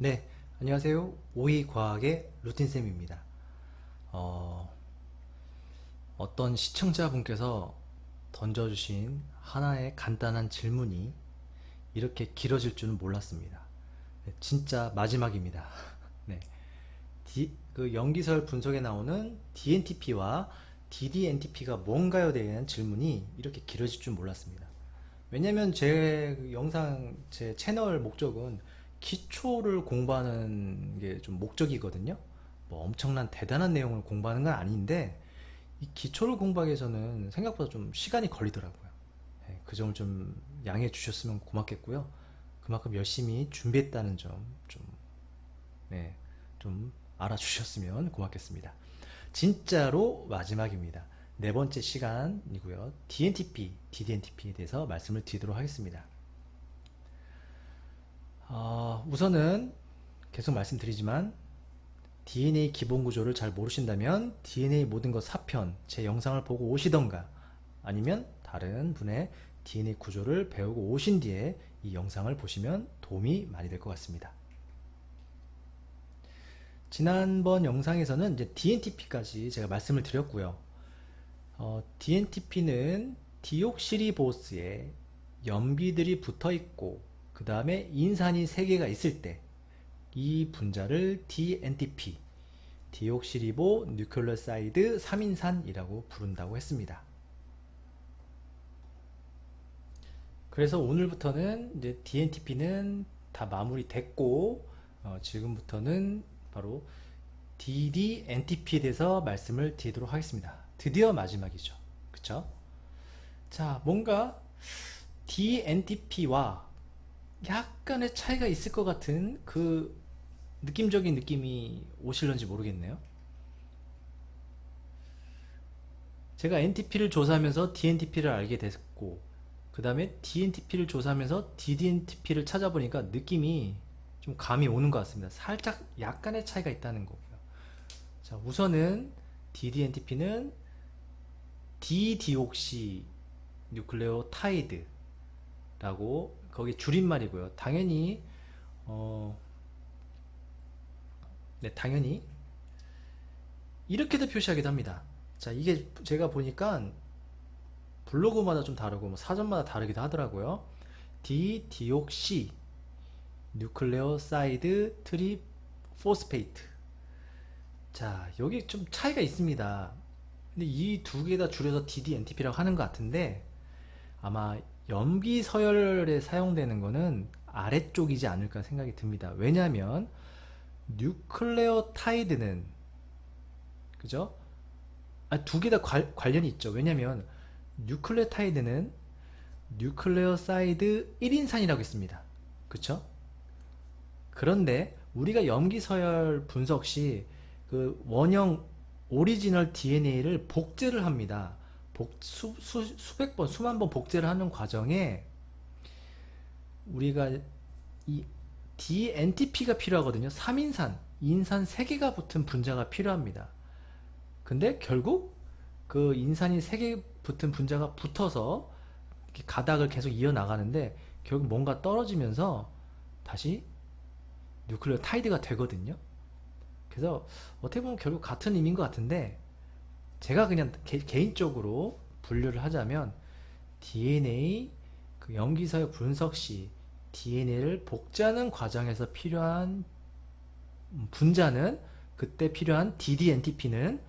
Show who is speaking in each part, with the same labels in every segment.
Speaker 1: 네, 안녕하세요. 오이과학의 루틴쌤입니다. 어떤 시청자분께서 던져주신 하나의 간단한 질문이 이렇게 길어질 줄은 몰랐습니다. 네, 진짜 마지막입니다. 네, 그 연기설 분석에 나오는 DNTP와 DDNTP가 뭔가요? 대한 질문이 이렇게 길어질 줄 몰랐습니다. 왜냐면 제 영상, 제 채널 목적은 기초를 공부하는 게 좀 목적이거든요. 뭐 엄청난 대단한 내용을 공부하는 건 아닌데, 이 기초를 공부하기 위해서는 생각보다 좀 시간이 걸리더라고요. 네, 그 점을 좀 양해해 주셨으면 고맙겠고요. 그만큼 열심히 준비했다는 점 좀, 네, 좀 알아주셨으면 고맙겠습니다. 진짜로 마지막입니다. 네 번째 시간이고요. DNTP, DDNTP에 대해서 말씀을 드리도록 하겠습니다. 우선은 계속 말씀드리지만 DNA 기본 구조를 잘 모르신다면 DNA 모든 것 4편 제 영상을 보고 오시던가 아니면 다른 분의 DNA 구조를 배우고 오신 뒤에 이 영상을 보시면 도움이 많이 될 것 같습니다. 지난번 영상에서는 이제 DNTP까지 제가 말씀을 드렸고요. DNTP는 디옥시리보스에 염기들이 붙어 있고 그 다음에 인산이 3개가 있을 때 이 분자를 DNTP, 디옥시리보 뉴클레오사이드 3인산이라고 부른다고 했습니다. 그래서 오늘부터는 이제 DNTP는 다 마무리됐고 지금부터는 바로 DDNTP에 대해서 말씀을 드리도록 하겠습니다. 드디어 마지막이죠. 그쵸? 자, 뭔가 DNTP와 약간의 차이가 있을 것 같은 그 느낌적인 느낌이 오실런지 모르겠네요. 제가 NTP를 조사하면서 DNTP를 알게 됐고 그 다음에 DNTP를 조사하면서 DDNTP를 찾아보니까 느낌이 좀 감이 오는 것 같습니다. 살짝 약간의 차이가 있다는 거고요. 자, 우선은 DDNTP는 디디옥시 뉴클레오타이드라고 거기 줄임말이고요. 당연히 당연히 이렇게도 표시하기도 합니다. 자, 이게 제가 보니까 블로그마다 좀 다르고 뭐 사전마다 다르기도 하더라고요. 디디옥시 뉴클레오사이드 트리포스페이트. 자, 여기 좀 차이가 있습니다. 근데 이 두 개 다 줄여서 DDNTP라고 하는 것 같은데 아마 염기 서열에 사용되는 거는 아래쪽이지 않을까 생각이 듭니다. 왜냐하면 뉴클레오타이드는 그죠? 두 개 다 관련이 있죠. 왜냐하면 뉴클레오타이드는 뉴클레오사이드 1인산이라고 했습니다. 그쵸? 그런데 우리가 염기 서열 분석 시 그 원형 오리지널 DNA를 복제를 합니다. 수백 번, 수만 번 복제를 하는 과정에 우리가 이 DNTP가 필요하거든요. 3인산, 인산 3개가 붙은 분자가 필요합니다. 근데 결국 그 인산이 3개 붙은 분자가 붙어서 가닥을 계속 이어나가는데 결국 뭔가 떨어지면서 다시 뉴클레오타이드가 되거든요. 그래서 어떻게 보면 결국 같은 의미인 것 같은데 제가 그냥 개인적으로 분류를 하자면 DNA 그 염기서열 분석 시 DNA를 복제하는 과정에서 필요한 분자는 그때 필요한 DDNTP는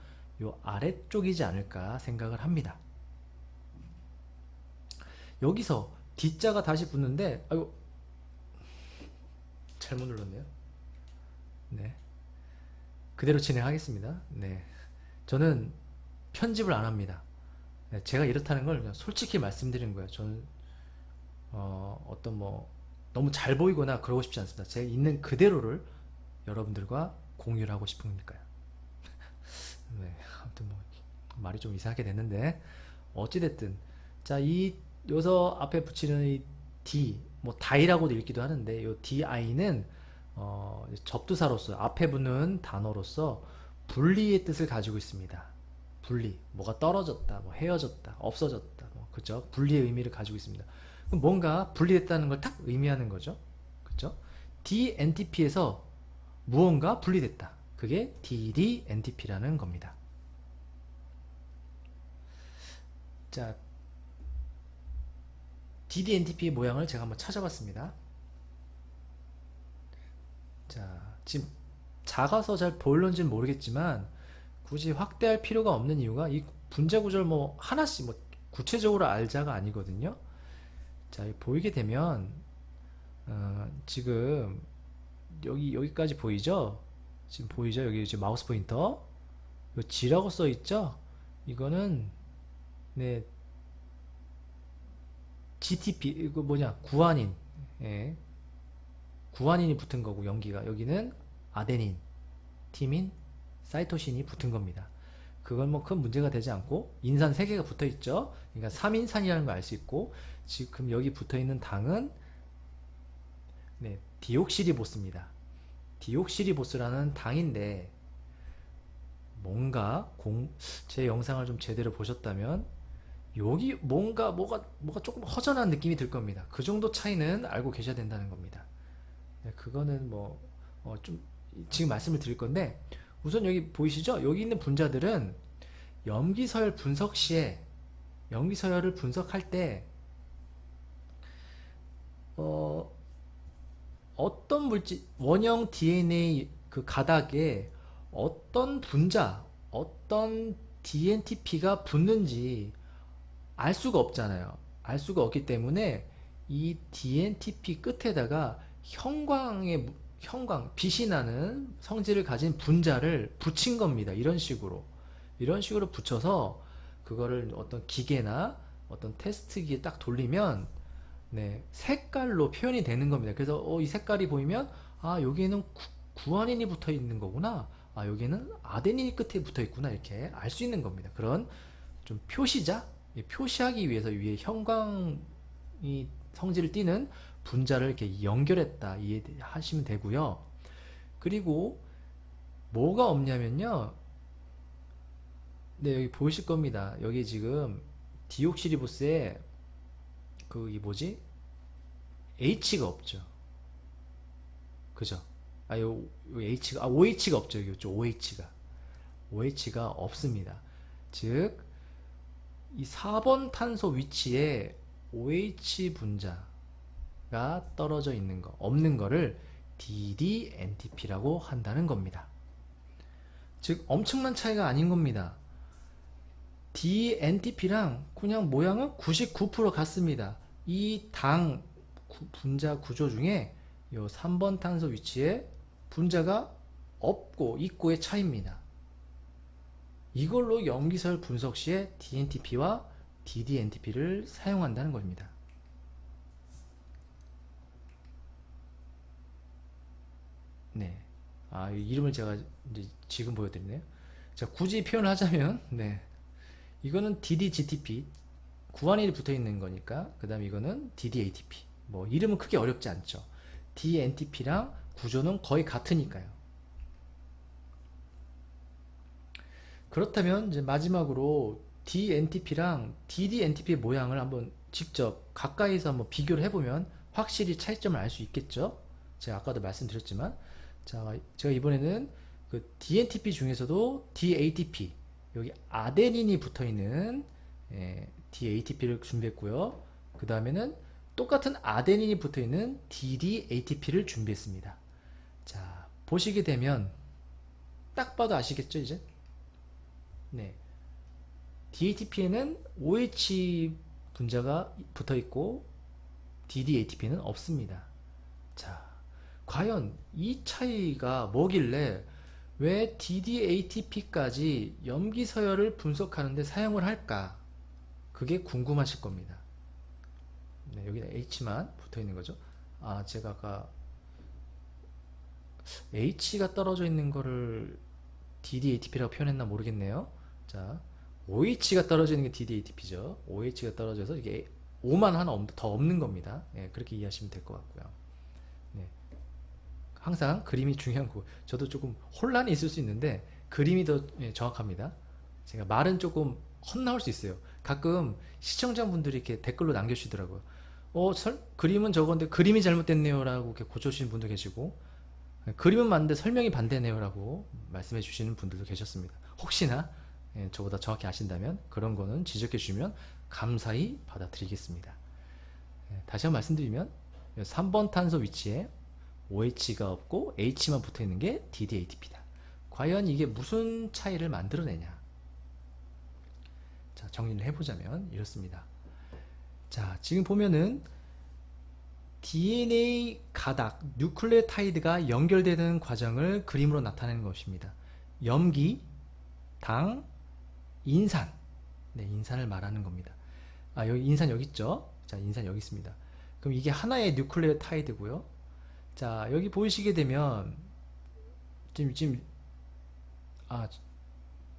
Speaker 1: 요 아래쪽이지 않을까 생각을 합니다. 여기서 D자가 다시 붙는데 아이고 잘못 눌렀네요. 네, 그대로 진행하겠습니다. 네, 저는 편집을 안 합니다. 네, 제가 이렇다는 걸 그냥 솔직히 말씀드리는 거예요. 저는 어떤 뭐 너무 잘 보이거나 그러고 싶지 않습니다. 제가 있는 그대로를 여러분들과 공유를 하고 싶으니까요. 네, 아무튼 뭐 말이 좀 이상하게 됐는데 어찌됐든 자, 이 여기서 앞에 붙이는 이 D 뭐 다이라고도 읽기도 하는데 이 DI는 접두사로서 앞에 붙는 단어로서 분리의 뜻을 가지고 있습니다. 분리, 뭐가 떨어졌다, 뭐 헤어졌다, 없어졌다, 뭐 그죠? 분리의 의미를 가지고 있습니다. 그럼 뭔가 분리됐다는 걸 딱 의미하는 거죠. 그죠? DNTP에서 무언가 분리됐다. 그게 DDNTP라는 겁니다. 자, DDNTP의 모양을 제가 한번 찾아봤습니다. 자, 지금 작아서 잘 보일런지는 모르겠지만 굳이 확대할 필요가 없는 이유가 이 분자 구조를 뭐 하나씩 뭐 구체적으로 알자가 아니거든요. 자, 보이게 되면 지금 여기까지 보이죠? 지금 보이죠? 여기 이제 마우스 포인터 요 G라고 써 있죠? 이거는 네 GTP 이거 뭐냐 구아닌, 예, 구아닌이 붙은 거고 연기가 여기는 아데닌, 티민, 사이토신이 붙은 겁니다. 그건 뭐 큰 문제가 되지 않고 인산 3개가 붙어 있죠. 그러니까 3인산이라는 걸 알 수 있고 지금 여기 붙어 있는 당은 네, 디옥시리보스입니다. 디옥시리보스라는 당인데 뭔가 제 영상을 좀 제대로 보셨다면 여기 뭐가 조금 허전한 느낌이 들 겁니다. 그 정도 차이는 알고 계셔야 된다는 겁니다. 네, 그거는 뭐 좀 지금 말씀을 드릴 건데 우선 여기 보이시죠? 여기 있는 분자들은 염기서열 분석 시에 염기서열을 분석할 때 어떤 물질 원형 DNA 그 가닥에 어떤 분자 어떤 DNTP가 붙는지 알 수가 없잖아요. 알 수가 없기 때문에 이 DNTP 끝에다가 빛이 나는 성질을 가진 분자를 붙인 겁니다. 이런 식으로 붙여서 그거를 어떤 기계나 어떤 테스트기에 딱 돌리면 네, 색깔로 표현이 되는 겁니다. 그래서 이 색깔이 보이면 아 여기에는 구아닌이 붙어 있는 거구나, 아 여기는 아데닌이 끝에 붙어 있구나, 이렇게 알 수 있는 겁니다. 그런 좀 표시자, 표시하기 위해서 위에 형광이 성질을 띠는 분자를 이렇게 연결했다 이해하시면 되고요. 그리고 뭐가 없냐면요, 네 여기 보이실 겁니다. 여기 지금 디옥시리보스에 이 뭐지? H가 없죠. 그죠? 요 H가 OH가 없죠. 여기 있죠. OH가 없습니다. 즉 이 4번 탄소 위치에 OH 분자가 떨어져 있는 거, 없는 거를 DDNTP라고 한다는 겁니다. 즉 엄청난 차이가 아닌 겁니다. DNTP랑 그냥 모양은 99% 같습니다. 이 당 분자 구조 중에 요 3번 탄소 위치에 분자가 없고 있고의 차이입니다. 이걸로 염기서열 분석 시에 DNTP와 DDNTP를 사용한다는 겁니다. 네. 이름을 제가 이제 지금 보여드리네요. 자, 굳이 표현을 하자면, 네. 이거는 DDGTP, 구안일이 붙어 있는 거니까, 그 다음에 이거는 DDATP. 뭐, 이름은 크게 어렵지 않죠. DNTP랑 구조는 거의 같으니까요. 그렇다면 이제 마지막으로 DNTP랑 DDNTP의 모양을 한번 직접 가까이서 한번 비교를 해보면 확실히 차이점을 알 수 있겠죠. 제가 아까도 말씀드렸지만, 자, 제가 이번에는 그 DNTP 중에서도 DATP, 여기 아데닌이 붙어있는 DATP를 준비했고요. 그 다음에는 똑같은 아데닌이 붙어있는 DDATP를 준비했습니다. 자, 보시게 되면 딱 봐도 아시겠죠, 이제? 네. DATP에는 OH 분자가 붙어있고 DDATP는 없습니다. 자, 과연 이 차이가 뭐길래 왜 DDATP까지 염기서열을 분석하는데 사용을 할까? 그게 궁금하실 겁니다. 네, 여기는 H만 붙어 있는 거죠. 제가 아까 H가 떨어져 있는 거를 DDATP라고 표현했나 모르겠네요. 자, OH가 떨어져 있는 게 DDATP죠. OH가 떨어져서 이게 O만 하나 더 없는 겁니다. 네, 그렇게 이해하시면 될 것 같고요. 네. 항상 그림이 중요한 거. 저도 조금 혼란이 있을 수 있는데 그림이 더 정확합니다. 제가 말은 조금 헛나올 수 있어요. 가끔 시청자분들이 이렇게 댓글로 남겨주시더라고요. 그림은 저건데 그림이 잘못됐네요 라고 이렇게 고쳐주시는 분도 계시고, 그림은 맞는데 설명이 반대네요 라고 말씀해 주시는 분들도 계셨습니다. 혹시나 저보다 정확히 아신다면 그런 거는 지적해 주시면 감사히 받아들이겠습니다. 다시 한번 말씀드리면 3번 탄소 위치에 OH가 없고 H만 붙어 있는 게 DDATP다. 과연 이게 무슨 차이를 만들어내냐? 자, 정리를 해보자면 이렇습니다. 자, 지금 보면은 DNA 가닥, 뉴클레오타이드가 연결되는 과정을 그림으로 나타내는 것입니다. 염기, 당, 인산. 네, 인산을 말하는 겁니다. 여기 인산 여기 있죠? 자, 인산 여기 있습니다. 그럼 이게 하나의 뉴클레오타이드고요. 자, 여기 보이시게 되면 지금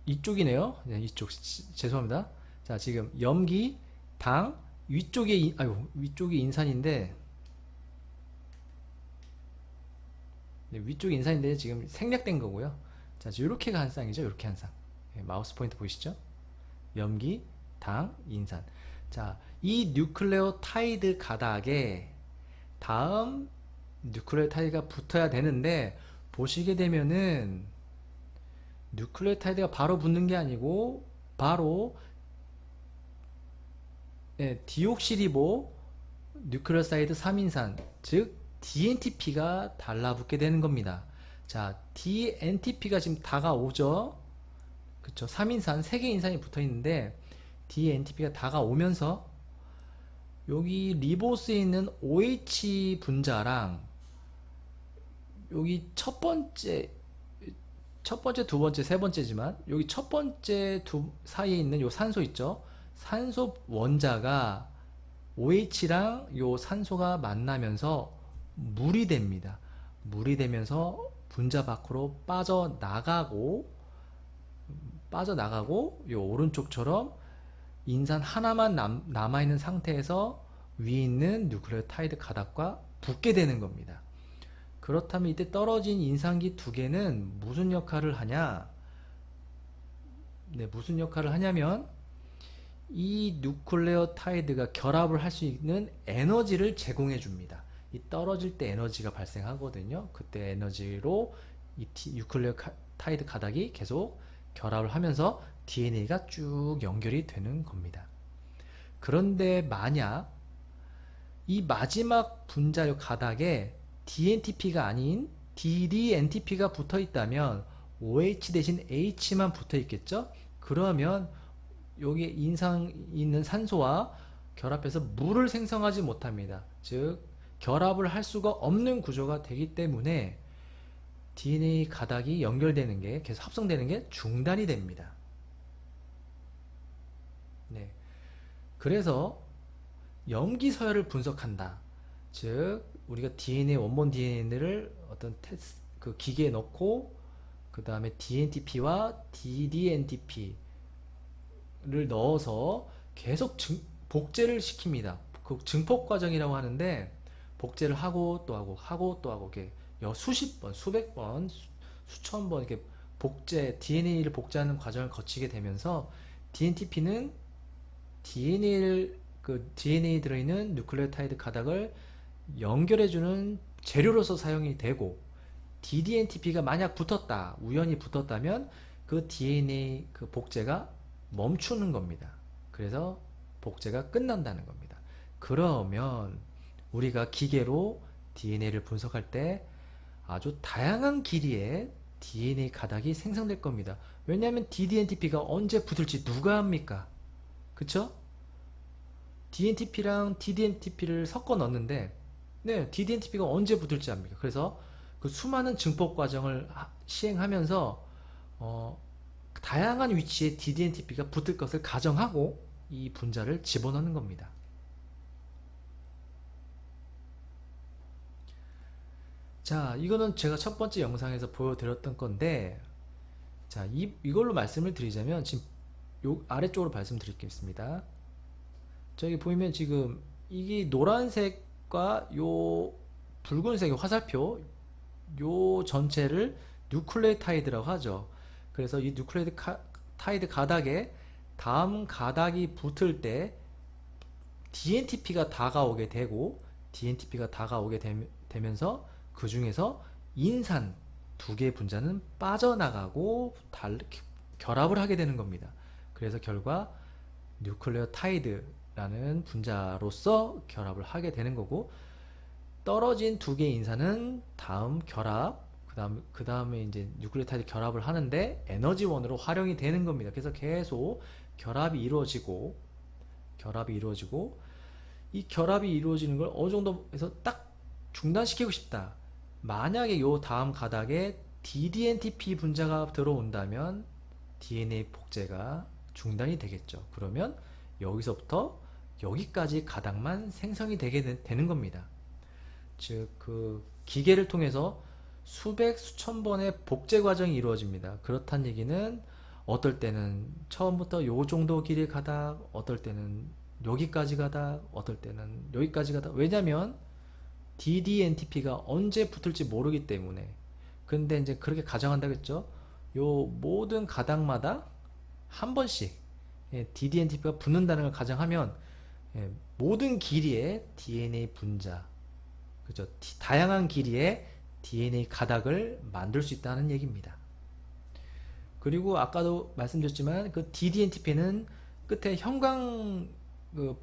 Speaker 1: 이쪽이네요. 네, 이쪽 죄송합니다. 자, 지금 염기, 당, 위쪽이 인산인데, 네, 위쪽이 인산인데 지금 생략된 거고요. 자, 이렇게가 한 쌍이죠. 이렇게 한 쌍. 네, 마우스 포인트 보이시죠? 염기, 당, 인산. 자, 이 뉴클레오타이드 가닥에 다음 뉴클레오타이드가 붙어야 되는데, 보시게 되면은 뉴클레오타이드가 바로 붙는 게 아니고 바로 디옥시리보 뉴클레오사이드 3인산, 즉 DNTP가 달라붙게 되는 겁니다. 자, DNTP가 지금 다가오죠. 그쵸? 3인산 3개 인산이 붙어 있는데 DNTP가 다가오면서 여기 리보스에 있는 OH 분자랑 여기 첫 번째, 두 번째, 세 번째지만 여기 첫 번째 사이에 있는 요 산소 있죠? 산소 원자가 OH랑 요 산소가 만나면서 물이 됩니다. 물이 되면서 분자 밖으로 빠져나가고 요 오른쪽처럼 인산 하나만 남아있는 상태에서 위에 있는 뉴클레오타이드 가닥과 붙게 되는 겁니다. 그렇다면 이때 떨어진 인산기 두 개는 무슨 역할을 하냐? 네, 무슨 역할을 하냐면 이 뉴클레오타이드가 결합을 할 수 있는 에너지를 제공해 줍니다. 이 떨어질 때 에너지가 발생하거든요. 그때 에너지로 이 뉴클레오타이드 가닥이 계속 결합을 하면서 DNA가 쭉 연결이 되는 겁니다. 그런데 만약 이 마지막 분자력 가닥에 DNTP가 아닌 DDNTP가 붙어 있다면 OH 대신 H만 붙어 있겠죠? 그러면 여기 인상 있는 산소와 결합해서 물을 생성하지 못합니다. 즉 결합을 할 수가 없는 구조가 되기 때문에 DNA 가닥이 연결되는 게, 계속 합성되는 게 중단이 됩니다. 네. 그래서 염기 서열을 분석한다. 즉 우리가 DNA, 원본 DNA를 어떤 그 기계에 넣고 그 다음에 DNTP와 DDNTP 를 넣어서 계속 복제를 시킵니다. 그 증폭 과정이라고 하는데, 복제를 하고 또 하고 이렇게 수십 번, 수백 번, 수천 번 이렇게 DNA를 복제하는 과정을 거치게 되면서 DNTP는 DNA 들어있는 뉴클레오타이드 가닥을 연결해주는 재료로서 사용이 되고, DDNTP가 만약 우연히 붙었다면 그 DNA 그 복제가 멈추는 겁니다. 그래서 복제가 끝난다는 겁니다. 그러면 우리가 기계로 DNA를 분석할 때 아주 다양한 길이의 DNA 가닥이 생성될 겁니다. 왜냐하면 DDNTP가 언제 붙을지 누가 합니까? 그쵸? DNTP랑 DDNTP를 섞어 넣는데, 네, DDNTP가 언제 붙을지 압니까? 그래서 그 수많은 증폭 과정을 시행하면서 다양한 위치에 DDNTP가 붙을 것을 가정하고 이 분자를 집어넣는 겁니다. 자, 이거는 제가 첫 번째 영상에서 보여드렸던 건데, 자, 이걸로 말씀을 드리자면 지금 요 아래쪽으로 말씀드리겠습니다. 저기 보이면 지금 이게 노란색과 요 붉은색의 화살표, 요 전체를 뉴클레오타이드라고 하죠. 그래서 이 뉴클레오타이드 가닥에 다음 가닥이 붙을 때 DNTP가 다가오게 되고 DNTP가 다가오게 되면서 그 중에서 인산 두 개의 분자는 빠져나가고 결합을 하게 되는 겁니다. 그래서 결과 뉴클레오타이드라는 분자로서 결합을 하게 되는 거고, 떨어진 두 개의 인산은 다음 결합, 그 다음에 이제 뉴클레오타이드 결합을 하는데 에너지원으로 활용이 되는 겁니다. 그래서 계속 결합이 이루어지고 이 결합이 이루어지는 걸 어느 정도에서 딱 중단시키고 싶다. 만약에 요 다음 가닥에 DDNTP 분자가 들어온다면 DNA 복제가 중단이 되겠죠. 그러면 여기서부터 여기까지 가닥만 생성이 되는 겁니다. 즉, 그 기계를 통해서 수백 수천 번의 복제 과정이 이루어집니다. 그렇다는 얘기는 어떨 때는 처음부터 요 정도 길이 가다, 어떨 때는 여기까지 가다, 어떨 때는 여기까지 가다. 왜냐면 DDNTP가 언제 붙을지 모르기 때문에. 근데 이제 그렇게 가정한다겠죠. 요 모든 가닥마다 한 번씩 DDNTP가 붙는다는 걸 가정하면 모든 길이의 DNA 분자, 그죠? 다양한 길이의 DNA 가닥을 만들 수 있다는 얘기입니다. 그리고 아까도 말씀드렸지만 그 DDNTP는 끝에 형광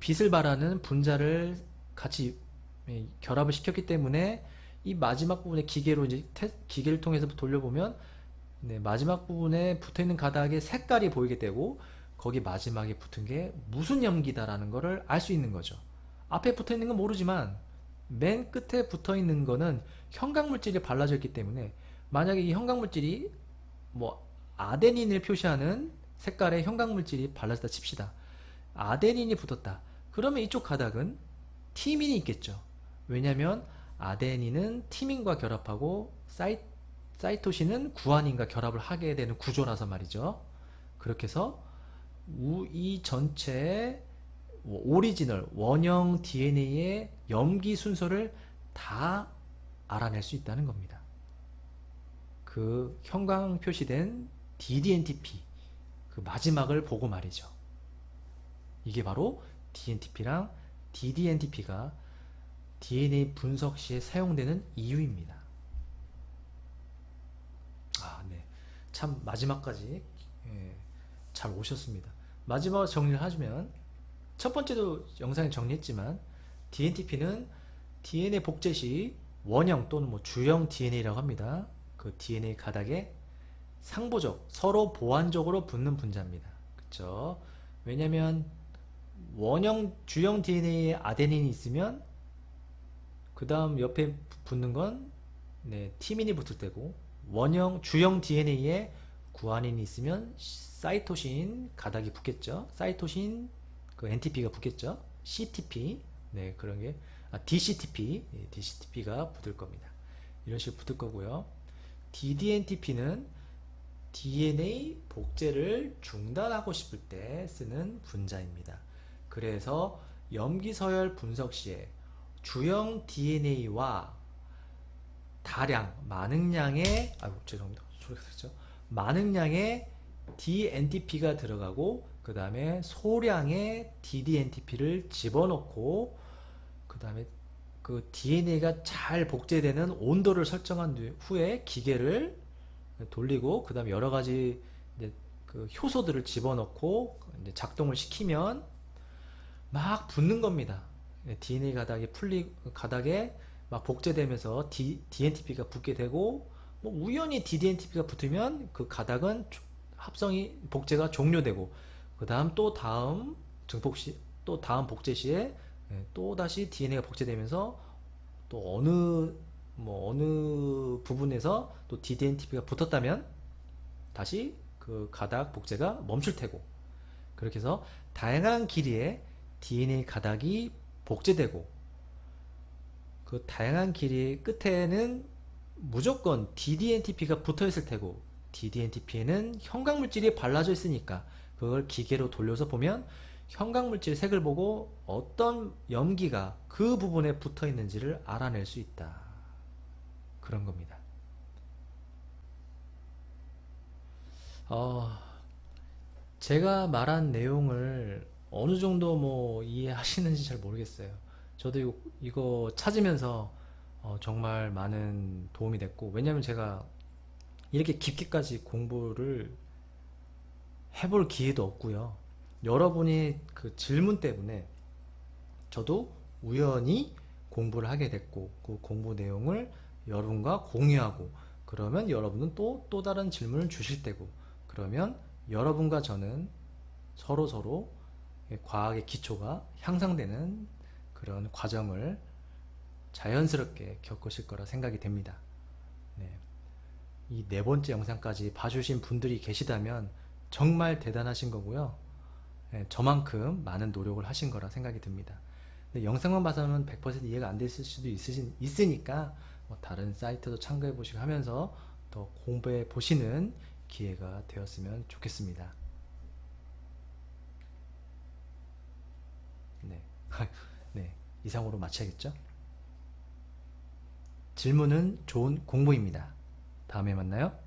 Speaker 1: 빛을 발하는 분자를 같이 결합을 시켰기 때문에 이 마지막 부분에 기계로 이제 기계를 통해서 돌려보면 마지막 부분에 붙어있는 가닥의 색깔이 보이게 되고, 거기 마지막에 붙은 게 무슨 염기다라는 것을 알 수 있는 거죠. 앞에 붙어있는 건 모르지만 맨 끝에 붙어있는 거는 형광물질이 발라져 있기 때문에, 만약에 이 형광물질이 뭐 아데닌을 표시하는 색깔의 형광물질이 발라졌다 칩시다. 아데닌이 붙었다. 그러면 이쪽 가닥은 티민이 있겠죠. 왜냐면 아데닌은 티민과 결합하고 사이토신은 구아닌과 결합을 하게 되는 구조라서 말이죠. 그렇게 해서 이 전체의 오리지널 원형 DNA의 염기 순서를 다 알아낼 수 있다는 겁니다. 그 형광 표시된 DDNTP 그 마지막을 보고 말이죠. 이게 바로 DNTP랑 DDNTP가 DNA 분석 시에 사용되는 이유입니다. 네. 참 마지막까지 잘 오셨습니다. 마지막 정리를 하자면, 첫 번째도 영상에 정리했지만 DNTP는 DNA 복제 시 원형 또는 뭐 주형 DNA라고 합니다. 그 DNA 가닥에 상보적, 서로 보완적으로 붙는 분자입니다. 그쵸? 왜냐면 원형 주형 DNA에 아데닌이 있으면 그 다음 옆에 붙는 건 티민이 붙을 때고, 원형 주형 DNA에 구아닌이 있으면 사이토신 가닥이 붙겠죠. 사이토신 그 NTP가 붙겠죠. CTP 그런 게 DCTP가 붙을 겁니다. 이런 식으로 붙을 거고요. DDNTP는 DNA 복제를 중단하고 싶을 때 쓰는 분자입니다. 그래서 염기서열 분석 시에 주형 DNA와 많은 양의 죄송합니다. 소리가 났죠. 많은 양의 DNTP가 들어가고 그 다음에 소량의 DDNTP를 집어넣고 그 다음에 그 DNA가 잘 복제되는 온도를 설정한 후에 기계를 돌리고 그 다음에 여러 가지 그 효소들을 집어넣고 이제 작동을 시키면 막 붙는 겁니다. DNA 가닥에 막 복제되면서 DNTP가 붙게 되고, 뭐 우연히 DDNTP가 붙으면 그 가닥은 복제가 종료되고, 그 다음 다음 복제 시에 또 다시 DNA가 복제되면서 또 어느 부분에서 또 DDNTP가 붙었다면 다시 그 가닥 복제가 멈출 테고, 그렇게 해서 다양한 길이의 DNA 가닥이 복제되고, 그 다양한 길이의 끝에는 무조건 DDNTP가 붙어 있을 테고, DDNTP에는 형광물질이 발라져 있으니까 그걸 기계로 돌려서 보면 형광물질 색을 보고 어떤 염기가 그 부분에 붙어 있는지를 알아낼 수 있다. 그런 겁니다. 제가 말한 내용을 어느 정도 뭐 이해하시는지 잘 모르겠어요. 저도 이거 찾으면서 정말 많은 도움이 됐고, 왜냐면 제가 이렇게 깊게까지 공부를 해볼 기회도 없고요. 여러분이 그 질문 때문에 저도 우연히 공부를 하게 됐고, 그 공부 내용을 여러분과 공유하고, 그러면 여러분은 또 다른 질문을 주실 때고, 그러면 여러분과 저는 서로 과학의 기초가 향상되는 그런 과정을 자연스럽게 겪으실 거라 생각이 됩니다. 네. 이 네 번째 영상까지 봐주신 분들이 계시다면 정말 대단하신 거고요. 네, 저만큼 많은 노력을 하신 거라 생각이 듭니다. 근데 영상만 봐서는 100% 이해가 안 됐을 수도 있으니까 뭐 다른 사이트도 참고해 보시고 하면서 더 공부해 보시는 기회가 되었으면 좋겠습니다. 네. 네. 이상으로 마쳐야겠죠? 질문은 좋은 공부입니다. 다음에 만나요.